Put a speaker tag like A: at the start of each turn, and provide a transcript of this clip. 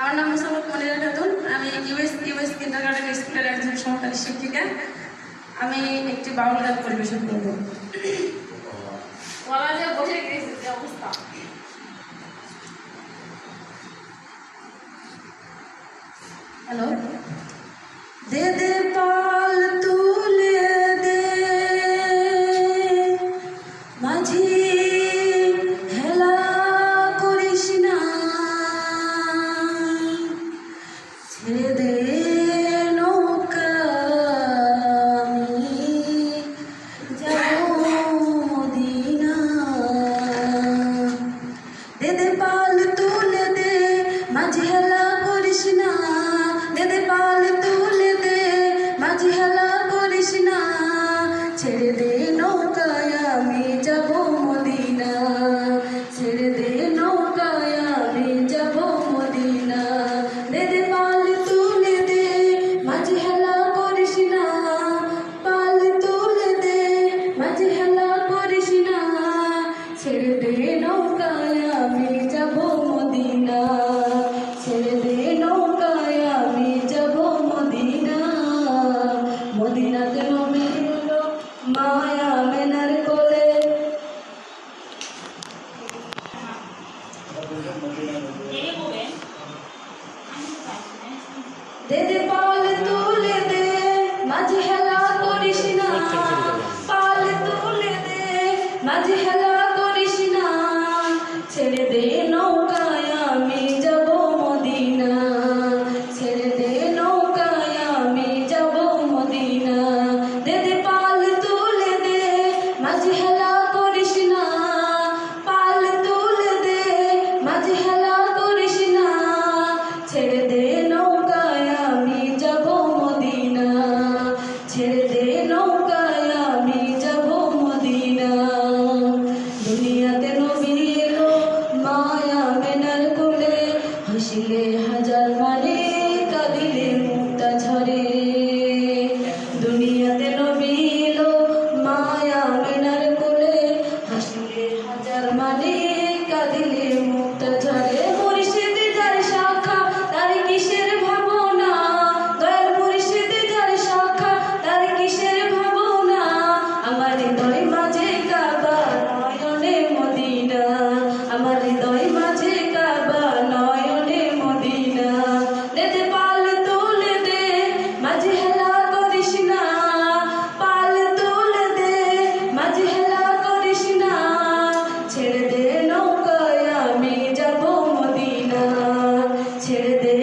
A: আমার নাম মোসাম্মদ মনিরা খাতুন। আমি ইউএস কিন্ডারগার্টেন স্কুলের একজন সহকারী শিক্ষিকা। আমি একটি বাউল গান পরিবেশন করব। বসে গেছে যে অবস্থা। হ্যালো। দে দে পাল তুলে দে মাঝি হেলা করিস না, ছেড়ে দে নৌকা আমি যাব মদিনা। দে দে পাল তুলে দে মাঝি হেলা করিস না, দে দে পাল তুলে দে মাঝি হেলা করিস না, ছেড়ে দে নৌকায় আমি যাব মদিনা, ছেড়ে দে নৌকায় আমি যাব মদিনা। দে দে পাল তুলে দে মাঝি হেলা করিস না, পাল তুলে দে মাঝি হেলা করিস না, ছেড়ে দে নৌকায় আমি যাব মদিনা, ছেড়ে দে নৌকায় আমি যাব মদিনা। মদিনাতে নবী এলো মায়া মেনার কোলে, দে দে পাল তুলে দে মাঝি হেলা করিস না, পাল তুলে দে মাঝি হেলা করিস না, ছেড়ে দে নৌকায় আমি যাব মদিনা, ছেড়ে দে নৌকায় আমি যাব মদিনা। দে দে পাল তুলে দে মাঝি হেলা করিস না, পাল তুলে দে মাঝি হেলা করিস না, ছেড়ে দে নৌকায় আমি যাব মদিনা, ছেড়ে দে নৌকায় আমি যাব মদিনা। দুনিয়াতে নবী এলো মায়া মেনার কোলে, হাসিলে হাজার মানে কাঁদিলে মুক্তা ঝরে। দুনিয়াতে নবী এলো মায়া মেনার কোলে, হাসিলে হাজার মানে কাঁদিলে মুক্তা ঝরে। মুর্শিদ যার শাখা তার কিসের ভাবনা, দয়াল মুর্শিদ যার শাখা তার কিসের ভাবনা, আমার হৃদয় মাঝে কাবা নয়নে মদিনা, আমার হৃদয় মাঝে কাবা নয়নে মদিনা। দে দে পাল তুলে দে মাঝি হেলা করিস না, পাল তুলে দে মাঝি হেলা করিস না, ছেড়ে দে নৌকায় আমি যাব মদিনা, ছেড়ে দে